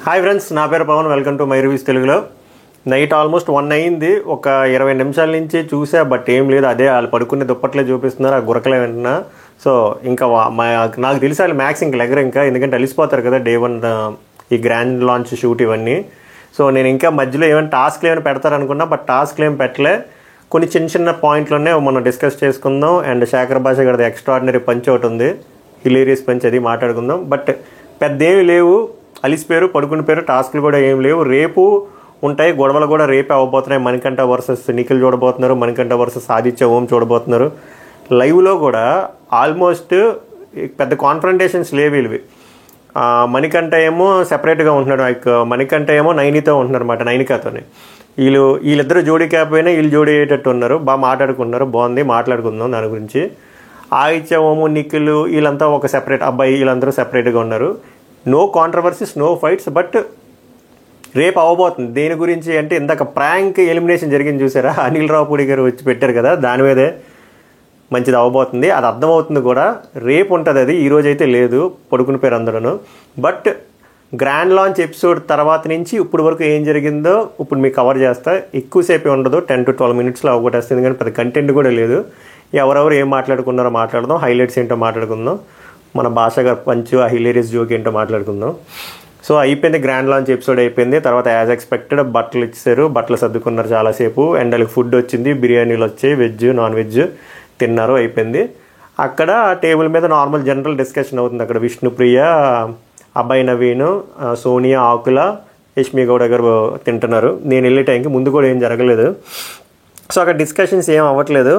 Hi friends, నా పేరు Pavan. Welcome to my reviews తెలుగులో. నైట్ ఆల్మోస్ట్ 1 అయింది. ఒక 20 నిమిషాల నుంచి చూసా, బట్ ఏం లేదు. అదే వాళ్ళు పడుకునే దుప్పట్లే చూపిస్తున్నారు, ఆ గురకలే వింటున్నా. సో ఇంకా నాకు తెలిసి వాళ్ళు మ్యాక్స్ ఇంకా లెగర్, ఇంకా ఎందుకంటే అలిసిపోతారు కదా డే 1 ఈ గ్రాండ్ లాంచ్ షూట్ ఇవన్నీ. సో నేను ఇంకా మధ్యలో ఏమైనా టాస్క్లు ఏమైనా పెడతారనుకున్నా, బట్ టాస్క్లు ఏమి పెట్టలే. కొన్ని చిన్న చిన్న పాయింట్లోనే మనం డిస్కస్ చేసుకుందాం. అండ్ శేఖర్ భాష గారి ఎక్స్ట్రాడినరీ పంచ్ ఒకటి ఉంది, హిలేరియస్ పంచ్, అది మాట్లాడుకుందాం. బట్ పెద్ద ఏమి లేవు, అలిసిపోయారు, పడుకుని పేరు. టాస్క్లు కూడా ఏం లేవు. రేపు ఉంటాయి గొడవలు, కూడా రేపే అవ్వబోతున్నాయి. మణికంఠ వర్సెస్ నిఖిల్ చూడబోతున్నారు, మణికంఠ వర్సెస్ ఆదిత్య ఓం చూడబోతున్నారు. లైవ్లో కూడా ఆల్మోస్ట్ పెద్ద కాన్ఫ్రంటేషన్స్ లేవు వీళ్ళవి. మణికంఠ ఏమో సెపరేట్గా ఉంటున్నాడు, మణికంఠ ఏమో నైనితో ఉంటున్నారు అన్నమాట, నైనికాతోనే. వీళ్ళిద్దరు జోడీ కాకపోయినా వీళ్ళు జోడీ అయ్యేటట్టు ఉన్నారు, బాగా మాట్లాడుకుంటున్నారు. బాగుంది, మాట్లాడుకుందాం దాని గురించి. ఆదిత్య ఓము, నిఖిల్ వీళ్ళంతా ఒక సెపరేట్ అబ్బాయి, వీళ్ళందరూ సెపరేట్గా ఉన్నారు. No controversies, no fights. But రేపు అవ్వబోతుంది. దేని గురించి అంటే, ఇందాక ప్రాంక్ ఎలిమినేషన్ జరిగింది చూసారా, అనిల్ రావుపూడి గారు వచ్చి పెట్టారు కదా, దాని మీదే మంచిది అవ్వబోతుంది. అది అర్థమవుతుంది కూడా. రేపు ఉంటుంది అది, ఈరోజు అయితే లేదు, పడుకుని పేరు అందరూ. బట్ గ్రాండ్ లాంచ్ ఎపిసోడ్ తర్వాత నుంచి ఇప్పుడు వరకు ఏం జరిగిందో ఇప్పుడు మీకు కవర్ చేస్తా. ఎక్కువసేపు ఉండదు, 10 to 12 minutesలో అవ్వగొట్టేస్తుంది. కానీ పెద్ద కంటెంట్ కూడా లేదు. ఎవరెవరు ఏం మాట్లాడుకున్నారో మాట్లాడదాం, హైలైట్స్ ఏంటో మాట్లాడుకుందాం, మన భాష గారు పంచు, ఆ హిలేరియస్ జోక్ ఏంటో మాట్లాడుకుందాం. సో అయిపోయింది, గ్రాండ్ లాంచ్ ఎపిసోడ్ అయిపోయింది. తర్వాత యాజ్ ఎక్స్పెక్టెడ్ బట్టలు ఇచ్చారు, బట్టలు సర్దుకున్నారు చాలాసేపు. అండ్ వాళ్ళకి ఫుడ్ వచ్చింది, బిర్యానీలు వచ్చాయి, వెజ్ నాన్ వెజ్ తిన్నారు, అయిపోయింది. అక్కడ టేబుల్ మీద నార్మల్ జనరల్ డిస్కషన్ అవుతుంది. అక్కడ విష్ణుప్రియ, అబ్బాయి నవీన్, సోనియా, ఆకుల, యష్మి గౌడ గారు తింటున్నారు. నేను వెళ్ళే టైంకి ముందు కూడా ఏం జరగలేదు. సో అక్కడ డిస్కషన్స్ ఏం అవ్వట్లేదు.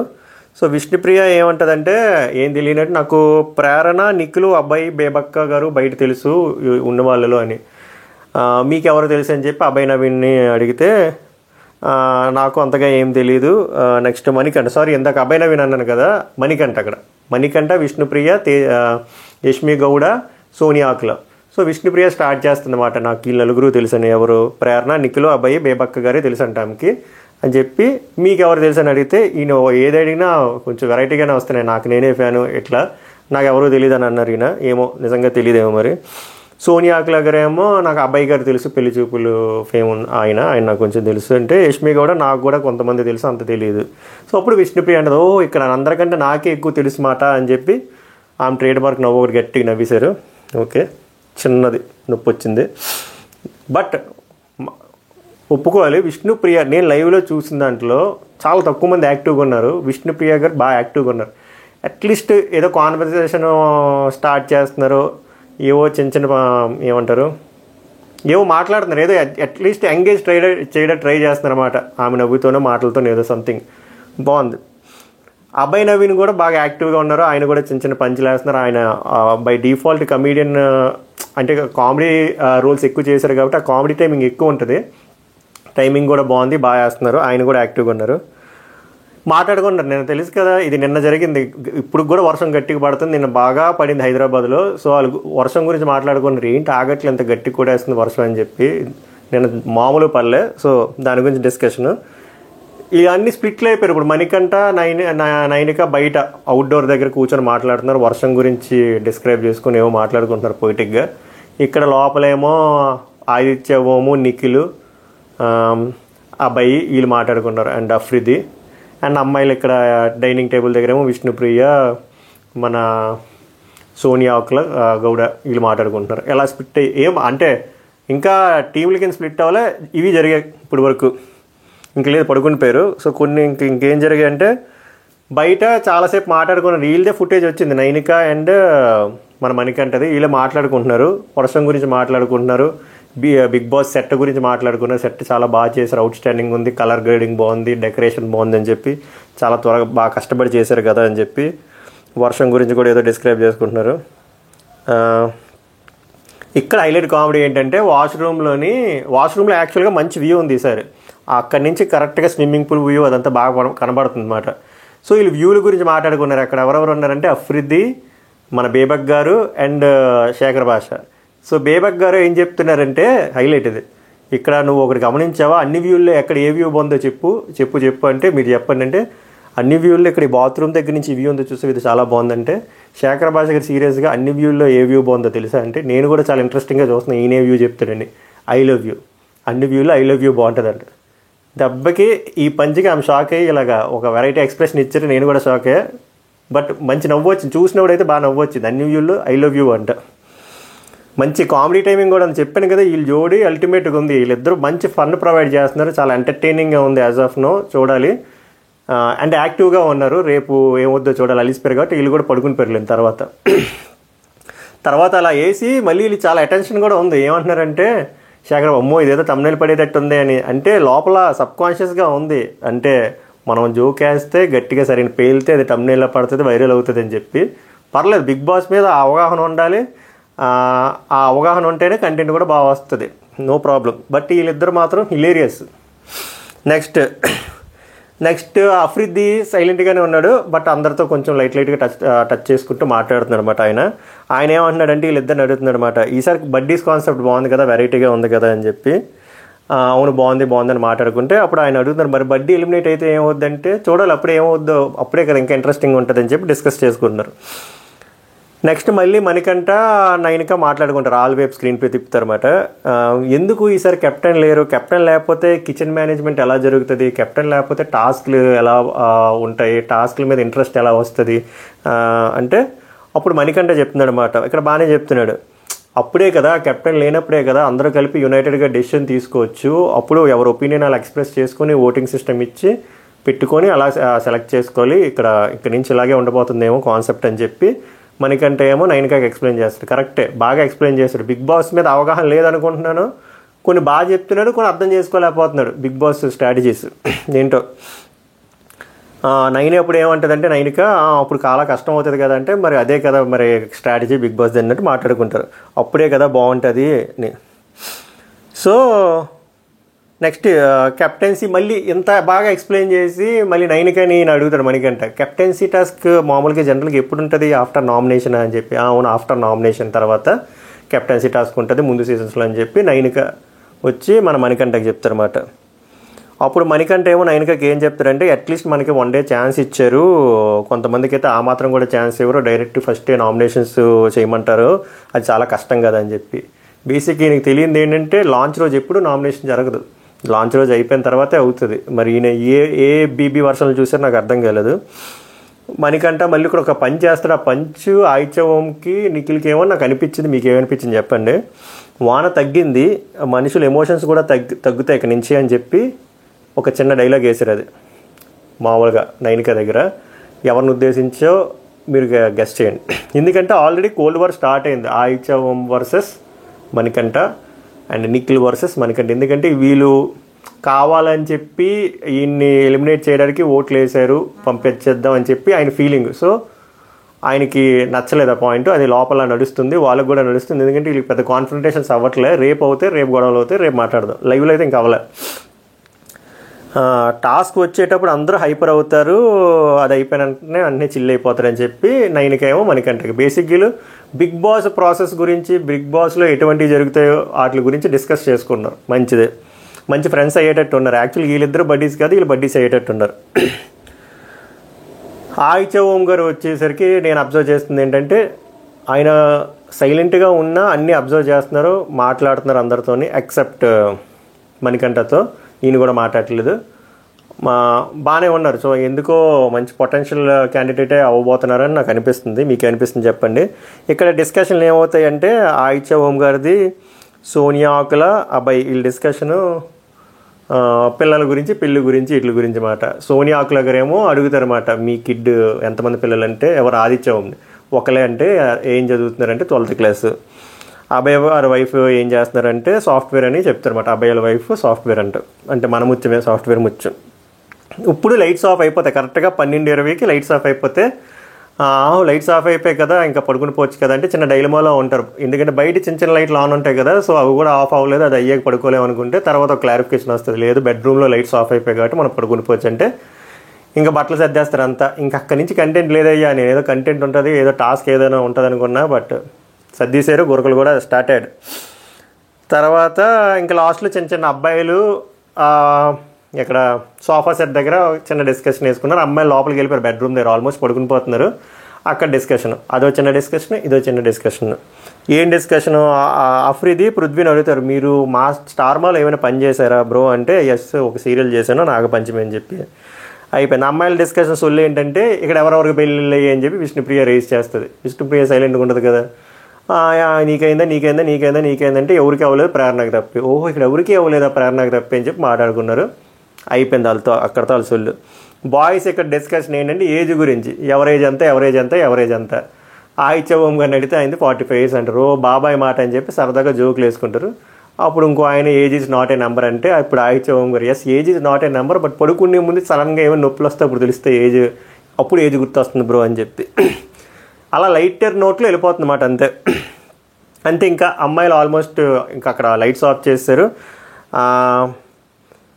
సో విష్ణుప్రియ ఏమంటుందంటే, ఏం తెలియనట్టు నాకు ప్రేరణ, నిఖిల్, అబ్బాయి, బేబక్క గారు బయట తెలుసు ఉన్న వాళ్ళలో అని. మీకు ఎవరు తెలుసు అని చెప్పి అబ్బాయి నవీన్ని అడిగితే, నాకు అంతగా ఏం తెలియదు. నెక్స్ట్ మణికంఠ, సారీ ఇందాక అబ్బాయి నవీన్ అన్నాను కదా, మణికంఠ. అక్కడ మణికంఠ, విష్ణుప్రియ, యష్మి గౌడ, సోనియా, ఆకుల. సో విష్ణుప్రియ స్టార్ట్ చేస్తుందన్నమాట, నాకు వీళ్ళు నలుగురు తెలుసు అని. ఎవరు? ప్రేరణ, నిఖిల్, అబ్బాయి, బేబక్క గారే తెలుసు అంట ఆమెకి అని చెప్పి, మీకు ఎవరు తెలుసు అని అడిగితే, ఈయన ఏది అడిగినా కొంచెం వెరైటీగానే వస్తున్నాయి, నాకు నేనే ఫ్యాను, ఇట్లా నాకు ఎవరూ తెలియదు అని అన్నారు. ఈయన ఏమో నిజంగా తెలియదేమో మరి. సోనియా ఆకుల గారు ఏమో, నాకు అబ్బాయి గారు తెలుసు, పెళ్లి చూపులు ఫేమ్ ఆయన నాకు కొంచెం తెలుసు అంటే, యష్మి కూడా నాకు కూడా కొంతమంది తెలుసు, అంత తెలియదు. సో అప్పుడు విష్ణుప్రియ అంటే, ఇక్కడ అందరికంటే నాకే ఎక్కువ తెలుసు మాట అని చెప్పి ఆమె ట్రేడ్ మార్క్ నవ్వు ఒకటి గట్టిగా నవ్వేశారు. ఓకే, చిన్నది నొప్పి వచ్చింది. బట్ ఒప్పుకోవాలి, విష్ణుప్రియ నేను లైవ్లో చూసిన దాంట్లో చాలా తక్కువ మంది యాక్టివ్గా ఉన్నారు. విష్ణుప్రియ గారు బాగా యాక్టివ్గా ఉన్నారు. అట్లీస్ట్ ఏదో కాన్వర్సేషన్ స్టార్ట్ చేస్తున్నారు, ఏవో చిన్న చిన్న ఏమంటారు, ఏవో మాట్లాడుతున్నారు, ఏదో అట్లీస్ట్ ఎంగేజ్ చేయడం ట్రై చేస్తున్నారు అన్నమాట. ఆమె నవ్వుతోనో మాటలతోనో ఏదో సంథింగ్ బాగుంది. అబ్బాయి నవీన్ కూడా బాగా యాక్టివ్గా ఉన్నారు. ఆయన కూడా చిన్న చిన్న పంచులు వేస్తున్నారు. ఆయన బై డిఫాల్ట్ కమీడియన్, అంటే కామెడీ రోల్స్ ఎక్కువ చేశారు కాబట్టి ఆ కామెడీ టైమింగ్ ఎక్కువ ఉంటుంది. టైమింగ్ కూడా బాగుంది, బాగా వేస్తున్నారు. ఆయన కూడా యాక్టివ్గా ఉన్నారు, మాట్లాడుకున్నారు. నేను తెలుసు కదా, ఇది నిన్న జరిగింది. ఇప్పుడు కూడా వర్షం గట్టిగా పడుతుంది, నిన్న బాగా పడింది హైదరాబాద్లో. సో వాళ్ళు వర్షం గురించి మాట్లాడుకున్నారు, ఏంటి ఆగట్లు ఎంత గట్టి కూడా వేస్తుంది వర్షం అని చెప్పి. నిన్న మామూలు పల్లె. సో దాని గురించి డిస్కషన్. ఇవన్నీ స్ప్లిట్లు అయిపోయారు. ఇప్పుడు మణికంఠ, నైనిక బయట అవుట్డోర్ దగ్గర కూర్చొని మాట్లాడుతున్నారు, వర్షం గురించి డిస్క్రైబ్ చేసుకుని ఏమో మాట్లాడుకుంటున్నారు పొయిటిక్గా. ఇక్కడ లోపలేమో ఆదిత్య ఓము, నిఖిల్, అబ్బాయి వీళ్ళు మాట్లాడుకున్నారు, అండ్ అఫ్రిది. అండ్ అమ్మాయిలు ఇక్కడ డైనింగ్ టేబుల్ దగ్గర ఏమో విష్ణుప్రియ, మన సోనియా, ఆకుల, గౌడ వీళ్ళు మాట్లాడుకుంటున్నారు. ఎలా స్ప్లిట్ ఏం అంటే ఇంకా టీంల కింద స్ప్లిట్ అవ్వలే, ఇవి జరిగాయి ఇప్పుడు వరకు. ఇంక లేదు, పడుకుని పేరు. సో కొన్ని ఇంకేం జరిగాయి అంటే, బయట చాలాసేపు మాట్లాడుకున్నారు. వీళ్ళదే ఫుటేజ్ వచ్చింది, నైనిక అండ్ మన మణికంఠది. వీళ్ళే మాట్లాడుకుంటున్నారు, వర్షం గురించి మాట్లాడుకుంటున్నారు, బిగ్ బాస్ సెట్ గురించి మాట్లాడుకున్నారు. సెట్ చాలా బాగా చేశారు, అవుట్ స్టాండింగ్ ఉంది, కలర్ గ్రేడింగ్ బాగుంది, డెకరేషన్ బాగుంది అని చెప్పి, చాలా త్వరగా బాగా కష్టపడి చేశారు కదా అని చెప్పి వర్షం గురించి కూడా ఏదో డిస్క్రైబ్ చేసుకుంటున్నారు. ఇక్కడ హైలైట్ కామెడీ ఏంటంటే, వాష్రూమ్లో యాక్చువల్గా మంచి వ్యూ ఉంది ఈసారి. అక్కడి నుంచి కరెక్ట్గా స్విమ్మింగ్ పూల్ వ్యూ అదంతా బాగా కనబడుతుంది అన్నమాట. సో వీళ్ళు వ్యూల గురించి మాట్లాడుకున్నారు. అక్కడ ఎవరెవరు ఉన్నారంటే, అఫ్రిది, మన బేబక్ గారు అండ్ శేఖర్ భాష. సో బేబక్ గారు ఏం చెప్తున్నారంటే, హైలైట్ ఇది, ఇక్కడ నువ్వు ఒకటి గమనించావా, అన్ని వ్యూల్లో ఎక్కడ ఏ వ్యూ బాగుందో చెప్పు అంటే, మీరు చెప్పండి అంటే, అన్ని వ్యూల్లో ఇక్కడ ఈ బాత్రూమ్ దగ్గర నుంచి వ్యూ ఉందో చూస్తే ఇది చాలా బాగుందంటే, శేఖర్ భాష గారు సీరియస్గా అన్ని వ్యూల్లో ఏ వ్యూ బాగుందో తెలుసా అంటే, నేను కూడా చాలా ఇంట్రెస్టింగ్గా చూస్తున్నాను, ఈయనే వ్యూ చెప్తాడండి. ఐ లవ్ యూ, అన్ని వ్యూలో ఐ లవ్ యూ బాగుంటుందంట. దెబ్బకి ఈ పంచికి ఆమె షాక్ అయ్యి ఇలాగా ఒక వెరైటీ ఎక్స్ప్రెషన్ ఇచ్చారు, నేను కూడా షాక్ అయ్యా. బట్ మంచి నవ్వు వచ్చింది, చూసినప్పుడైతే బాగా నవ్వు వచ్చింది. అన్ని వ్యూల్లో ఐ లవ్ యూ అంట. మంచి కామెడీ టైమింగ్ కూడా అని చెప్పాను కదా, వీళ్ళు జోడీ అల్టిమేట్గా ఉంది. వీళ్ళిద్దరూ మంచి ఫన్ ప్రొవైడ్ చేస్తున్నారు, చాలా ఎంటర్టైనింగ్గా ఉంది. యాజ్ ఆఫ్ నో చూడాలి. అంటే యాక్టివ్గా ఉన్నారు. రేపు ఏమొద్దో చూడాలి. అలిసిపోయారు కాబట్టి వీళ్ళు కూడా పడుకుని పెరగలేను. తర్వాత అలా వేసి మళ్ళీ వీళ్ళు చాలా అటెన్షన్ కూడా ఉంది. ఏమంటున్నారంటే శేఖర్ అమ్మో ఇదేదో తమ్నైల్ పడేటట్టు ఉంది అని. అంటే లోపల సబ్కాన్షియస్గా ఉంది, అంటే మనం జోక్ వేస్తే గట్టిగా సరైన పేలితే అది తమ్నైల్లో పడుతుంది, వైరల్ అవుతుంది అని చెప్పి. పర్లేదు, బిగ్ బాస్ మీద అవగాహన ఉండాలి. ఆ అవగాహన ఉంటేనే కంటెంట్ కూడా బాగా వస్తుంది, నో ప్రాబ్లం. బట్ వీళ్ళిద్దరు మాత్రం హిలేరియస్. నెక్స్ట్ అఫ్రిది సైలెంట్గానే ఉన్నాడు, బట్ అందరితో కొంచెం లైట్గా టచ్ చేసుకుంటూ మాట్లాడుతున్నాడు అనమాట. ఆయన ఏమంటున్నాడంటే వీళ్ళిద్దరిని అడుగుతున్నాడు అనమాట, ఈసారి బడ్డీస్ కాన్సెప్ట్ బాగుంది కదా, వెరైటీగా ఉంది కదా అని చెప్పి. అవును బాగుందని మాట్లాడుకుంటే అప్పుడు ఆయన అడుగుతున్నారు, మరి బడ్డీ ఎలిమినేట్ అయితే ఏమవుద్దంటే చూడాలి, అప్పుడే ఏమవుద్దో, అప్పుడే కదా ఇంకా ఇంట్రెస్టింగ్ ఉంటుంది అని చెప్పి డిస్కస్ చేసుకుంటున్నారు. నెక్స్ట్ మళ్ళీ మణికంఠ నైనిక మాట్లాడుకుంటారు, ఆల్ వైపు స్క్రీన్ పే తిప్పుతారు అనమాట. ఎందుకు ఈసారి కెప్టెన్ లేరు, కెప్టెన్ లేకపోతే కిచెన్ మేనేజ్మెంట్ ఎలా జరుగుతుంది, కెప్టెన్ లేకపోతే టాస్క్లు ఎలా ఉంటాయి, టాస్క్ల మీద ఇంట్రెస్ట్ ఎలా వస్తుంది అంటే అప్పుడు మణికంఠ చెప్తున్నాడు అనమాట. ఇక్కడ బాగానే చెప్తున్నాడు, అప్పుడే కదా కెప్టెన్ లేనప్పుడే కదా అందరూ కలిపి యునైటెడ్గా డెసిషన్ తీసుకోవచ్చు, అప్పుడు ఎవరి ఒపీనియన్ అలా ఎక్స్ప్రెస్ చేసుకొని ఓటింగ్ సిస్టమ్ ఇచ్చి పెట్టుకొని అలా సెలెక్ట్ చేసుకోవాలి, ఇక్కడ నుంచి ఇలాగే ఉండబోతుందేమో కాన్సెప్ట్ అని చెప్పి మనకంటే ఏమో నైనికాకి ఎక్స్ప్లెయిన్ చేస్తాడు. కరెక్టే, బాగా ఎక్స్ప్లెయిన్ చేస్తాడు. బిగ్ బాస్ మీద అవగాహన లేదనుకుంటున్నాను, కొన్ని బాగా చెప్తున్నాడు, కొన్ని అర్థం చేసుకోలేకపోతున్నాడు బిగ్ బాస్ స్ట్రాటజీస్ ఏంటో. నైన్ అప్పుడు ఏమంటుందంటే నైనిక అప్పుడు చాలా కష్టం అవుతుంది కదా అంటే, మరి అదే కదా మరి స్ట్రాటజీ బిగ్ బాస్ అన్నట్టు మాట్లాడుకుంటారు, అప్పుడే కదా బాగుంటుంది అని. సో నెక్స్ట్ కెప్టెన్సీ మళ్ళీ ఇంత బాగా ఎక్స్ప్లెయిన్ చేసి మళ్ళీ నైనికని అడుగుతాడు మణికంఠ, కెప్టెన్సీ టాస్క్ మామూలుగా జనరల్గా ఎప్పుడు ఉంటుంది, ఆఫ్టర్ నామినేషన్ అని చెప్పి. అవును, ఆఫ్టర్ నామినేషన్ తర్వాత కెప్టెన్సీ టాస్క్ ఉంటుంది ముందు సీజన్స్లో అని చెప్పి నైనిక వచ్చి మన మణికంఠకి చెప్తారన్నమాట. అప్పుడు మణికంఠ ఏమో నైనికకి ఏం చెప్తారంటే, అట్లీస్ట్ మనకి 1 day ఛాన్స్ ఇచ్చారు, కొంతమందికి అయితే ఆ మాత్రం కూడా ఛాన్స్ ఇవ్వరు, డైరెక్ట్ ఫస్ట్ నామినేషన్స్ చేయమంటారు, అది చాలా కష్టం కదా అని చెప్పి. బేసిక్గా నీకు తెలియంది ఏంటంటే లాంచ్ రోజు ఎప్పుడు నామినేషన్ జరగదు, లాంచ్ రోజు అయిపోయిన తర్వాతే అవుతుంది. మరి ఈయన ఏ బీబీ వర్షన్లు చూసారో నాకు అర్థం కాలేదు. మణికంఠ మళ్ళీ ఇక్కడ ఒక పంచ్ చేస్తాడు, ఆ పంచు ఆయిత్యవంకి నిఖిల్కి ఏమో నాకు అనిపించింది, మీకు ఏమనిపించింది చెప్పండి. వాన తగ్గింది, మనుషుల ఎమోషన్స్ కూడా తగ్గుతాయి ఇక్కడి నుంచి అని చెప్పి ఒక చిన్న డైలాగ్ వేసారు. అది మామూలుగా నైనిక దగ్గర ఎవరిని ఉద్దేశించో మీరు గెస్ట్ చేయండి. ఎందుకంటే ఆల్రెడీ కోల్డ్ వార్ స్టార్ట్ అయింది, ఆయిత్యవం versus Manikanta and Nikhil versus Manikanta. ఎందుకంటే వీళ్ళు కావాలని చెప్పి ఈయన్ని ఎలిమినేట్ చేయడానికి ఓట్లు వేశారు, పంపించేద్దాం అని చెప్పి ఆయన ఫీలింగ్. సో ఆయనకి నచ్చలేదు ఆ పాయింట్, అది లోపల నడుస్తుంది, వాళ్ళకు కూడా నడుస్తుంది. ఎందుకంటే వీళ్ళకి పెద్ద కాన్ఫ్రంటేషన్స్ అవ్వట్లే, రేపు అవుతాయి, రేపు గొడవలు అవుతాయి, రేపు మాట్లాడదాం. లైవ్లో అయితే ఇంకా అవ్వలే. టాస్క్ వచ్చేటప్పుడు అందరూ హైపర్ అవుతారు, అది అయిపోయిన వెంటనే అన్నీ చిల్ అయిపోతారని చెప్పి నైనికేమో మణికంఠకి బేసిక్గా బిగ్ బాస్ ప్రాసెస్ గురించి, బిగ్ బాస్లో ఎటువంటివి జరుగుతాయో వాటి గురించి డిస్కస్ చేసుకున్నారు. మంచిదే, మంచి ఫ్రెండ్స్ అయ్యేటట్టు ఉన్నారు. యాక్చువల్లీ వీళ్ళిద్దరు బడ్డీస్ కాదు, వీళ్ళు బడ్డీస్ అయ్యేటట్టు ఉన్నారు. ఆయిత్య ఓం గారు వచ్చేసరికి నేను అబ్జర్వ్ చేస్తుంది ఏంటంటే, ఆయన సైలెంట్గా ఉన్నా అన్నీ అబ్జర్వ్ చేస్తున్నారు, మాట్లాడుతున్నారు అందరితోని, ఎక్సెప్ట్ మణికంఠతో. ఈయన కూడా మాట్లాడట్లేదు, బాగానే ఉన్నారు. సో ఎందుకో మంచి పొటెన్షియల్ క్యాండిడేటే అవ్వబోతున్నారని నాకు అనిపిస్తుంది. మీకు అనిపిస్తుంది చెప్పండి. ఇక్కడ డిస్కషన్లు ఏమవుతాయంటే, ఆయిత్య ఓం గారిది సోనియా ఆకుల అబ్బాయి వీళ్ళ డిస్కషను పిల్లల గురించి, పెళ్ళి గురించి, వీటి గురించి మాట. సోనియా ఆకుల గారేమో అడుగుతారన్నమాట, మీ కిడ్ ఎంతమంది పిల్లలు అంటే, ఎవరు ఆదిత్య ఓం ఒకలే అంటే ఏం చదువుతున్నారంటే 12th class. అబ్బాయి వారి వైఫ్ ఏం చేస్తున్నారంటే సాఫ్ట్వేర్ అని చెప్తారన్నమాట. అబ్బాయి వాళ్ళ వైఫ్ సాఫ్ట్వేర్ అంటే మన ముత్యమే, సాఫ్ట్వేర్ ముత్యం. ఇప్పుడు లైట్స్ ఆఫ్ అయిపోతాయి, కరెక్ట్గా 12:20కి లైట్స్ ఆఫ్ అయిపోతే, లైట్స్ ఆఫ్ అయిపోయాయి కదా ఇంకా పడుకుని పోవచ్చు కదా అంటే చిన్న డైలమాలో ఉంటారు. ఎందుకంటే బయట చిన్న చిన్న లైట్లు ఆన్ ఉంటాయి కదా, సో అవి కూడా ఆఫ్ అవ్వలేదు, అది అయ్యాక పడుకోలేము అనుకుంటే తర్వాత ఒక క్లారిఫికేషన్ వస్తుంది, లేదు బెడ్రూమ్లో లైట్స్ ఆఫ్ అయిపోయాయి కాబట్టి మనం పడుకుని పోవచ్చు అంటే ఇంకా బట్టలు సర్దేస్తారు అంతా. ఇంకా అక్కడి నుంచి కంటెంట్ లేదయ్యా, నేను ఏదో కంటెంట్ ఉంటుంది, ఏదో టాస్క్ ఏదైనా ఉంటుంది అనుకున్నా, బట్ సర్దీశారు, గురకలు కూడా స్టార్ట్ అయ్యాడు. తర్వాత ఇంకా లాస్ట్లో చిన్న చిన్న అబ్బాయిలు ఇక్కడ సోఫా సెట్ దగ్గర చిన్న డిస్కషన్ వేసుకున్నారు. అమ్మాయిలు లోపలికి వెళ్ళిపోయారు బెడ్రూమ్ దగ్గర, ఆల్మోస్ట్ పడుకుని పోతున్నారు. అక్కడ డిస్కషన్, అదో చిన్న డిస్కషన్, ఇదో చిన్న డిస్కషన్. ఏం డిస్కషను, అఫ్రీది పృథ్వీని అడుగుతారు, మీరు మా స్టార్ మాలో ఏమైనా పని చేశారా బ్రో అంటే, ఎస్ ఒక సీరియల్ చేశాను నాగపంచమి అని చెప్పి అయిపోయింది. అమ్మాయిల డిస్కషన్ సొల్లు ఏంటంటే ఇక్కడ ఎవరెవరికి పెళ్ళిళ్ళు అయ్యి అని చెప్పి విష్ణుప్రియ రేస్ చేస్తుంది. విష్ణుప్రియ సైలెంట్గా ఉంటుంది కదా, నీకైందంటే ఎవరికి అవ్వలేదు ప్రేరణకు తప్పి. ఓహో ఇక్కడ ఎవరికి అవ్వలేదా ప్రేరణకు తప్పి అని చెప్పి మాట్లాడుకున్నారు. అయిపోయింది వాళ్ళతో, అక్కడతో వాళ్ళ సొల్లు. బాయ్స్ ఇక్కడ డిస్కషన్ ఏంటంటే ఏజ్ గురించి, ఎవరేజ్ అంతా. ఆయిత్య ఓం గారిని అడిగితే అయింది 45 years అంటారు. బాబాయ్ మాట అని చెప్పి సరదాగా జోకులు వేసుకుంటారు. అప్పుడు ఇంకో ఆయన age is not a number అంటే, ఇప్పుడు ఆయిత్య ఓం గారు as age is not a number, but పడుకునే ముందు సడన్గా ఏమైనా నొప్పులు వస్తే అప్పుడు తెలిస్తే అప్పుడు ఏజ్ గుర్తొస్తుంది బ్రో అని చెప్పి అలా లైటర్ నోట్లో వెళ్ళిపోతుంది అన్నమాట. అంతే. ఇంకా అమ్మాయిలు ఆల్మోస్ట్ ఇంకా అక్కడ లైట్స్ ఆఫ్ చేస్తారు.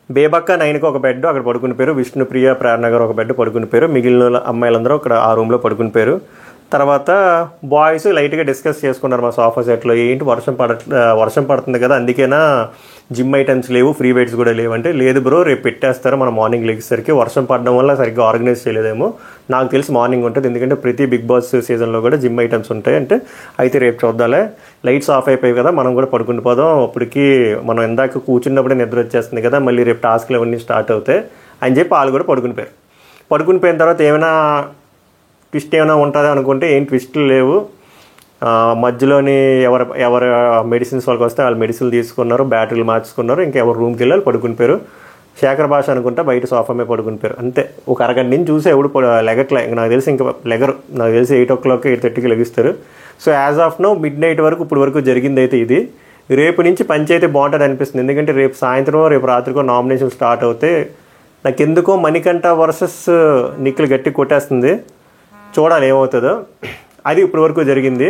బేబక్క 9కి ఒక బెడ్ అక్కడ పడుకుని పోయారు. విష్ణుప్రియ ప్రేరణ గారు ఒక బెడ్ పడుకుని పోయారు. మిగిలిన అమ్మాయిలందరూ అక్కడ ఆ రూమ్లో పడుకుని పోయారు. తర్వాత బాయ్స్ లైట్గా డిస్కస్ చేసుకున్నారు మా సోఫా సెట్లో, ఏంటి వర్షం పడుతుంది కదా అందుకేనా జిమ్ ఐటమ్స్ లేవు, ఫ్రీ వెయిట్స్ కూడా లేవు అంటే, లేదు బ్రో రేపు పెట్టేస్తారు మనం మార్నింగ్ లెగ్సరికి, వర్షం పడడం వల్ల సరిగ్గా ఆర్గనైజ్ చేయలేదేమో, నాకు తెలిసి మార్నింగ్ ఉంటుంది ఎందుకంటే ప్రతి బిగ్ బాస్ సీజన్లో కూడా జిమ్ ఐటమ్స్ ఉంటాయి అంటే, అయితే రేపు చూద్దాలే లైట్స్ ఆఫ్ అయిపోయాయి కదా మనం కూడా పడుకుని పోదాం, అప్పటికి మనం ఇందాక కూర్చున్నప్పుడే నిద్ర వచ్చేస్తుంది కదా, మళ్ళీ రేపు టాస్క్లు అవన్నీ స్టార్ట్ అవుతాయి అని చెప్పి వాళ్ళు కూడా పడుకుని పోయారు. పడుకుని పోయిన తర్వాత ఏమైనా ట్విస్ట్ ఏమైనా ఉంటుందా అనుకుంటే ఏం ట్విస్టులు లేవు. మధ్యలోని ఎవరు మెడిసిన్స్ వాళ్ళకి వస్తే వాళ్ళు మెడిసిన్లు తీసుకున్నారు, బ్యాటరీలు మార్చుకున్నారు, ఇంకా ఎవరు రూమ్కి వెళ్ళాలి పడుకుని పోయారు. శేఖర్ భాష అనుకుంటా బయట సోఫా మీద పడుకుని పోయారు. అంతే. ఒక అరగంట నుంచి చూసి ఎవడు లెగట్లే, నాకు తెలిసి ఇంకా లెగరు, నాకు తెలిసి 8 o'clock 8:30కి లెగిస్తారు. So as of now midnight వరకు ఇప్పుడు వరకు జరిగింది అయితే ఇది. రేపు నుంచి పంచాయితీ బాగుంటుంది అనిపిస్తుంది, ఎందుకంటే రేపు సాయంత్రం రేపు రాత్రికో నామినేషన్ స్టార్ట్ అవుతే నాకెందుకో మణికంఠ వర్సెస్ నిఖిల్ గట్టి కొట్టేస్తుంది. చూడాలి ఏమవుతుందో. అది ఇప్పటి వరకు జరిగింది.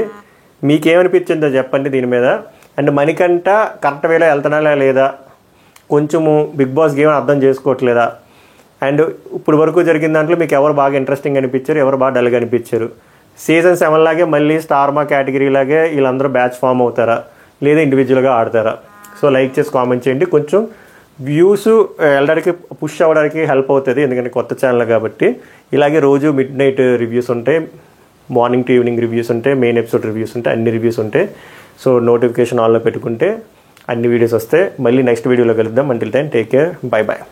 మీకేమనిపించిందో చెప్పండి దీని మీద. అండ్ మణికంఠ కరెక్ట్ వేలో వెళ్తున్నాడా లేదా, కొంచెము బిగ్ బాస్ గేమ్ అర్థం చేసుకోవట్లేదా, అండ్ ఇప్పుడు వరకు జరిగిన దాంట్లో మీకు ఎవరు బాగా ఇంట్రెస్టింగ్ అనిపించారు, ఎవరు బాగా డల్గా అనిపించారు, సీజన్ 7 లాగే మళ్ళీ స్టార్ మా కేటగిరీ లాగే వీళ్ళందరూ బ్యాచ్ ఫామ్ అవుతారా లేదా ఇండివిజువల్గా ఆడతారా? సో లైక్ చేసి కామెంట్ చేయండి. కొంచెం వ్యూస్ వెళ్ళడానికి పుష్ అవ్వడానికి హెల్ప్ అవుతుంది, ఎందుకంటే కొత్త ఛానల్ కాబట్టి. ఇలాగే రోజు midnight రివ్యూస్ ఉంటాయి, మార్నింగ్ టు ఈవినింగ్ రివ్యూస్ ఉంటాయి, మెయిన్ ఎపిసోడ్ రివ్యూస్ ఉంటాయి, అన్ని రివ్యూస్ ఉంటాయి. సో నోటిఫికేషన్ ఆన్లో పెట్టుకుంటే అన్ని వీడియోస్ వస్తాయి. మళ్ళీ నెక్స్ట్ వీడియోలో కలుద్దాం. Until then take care, bye bye.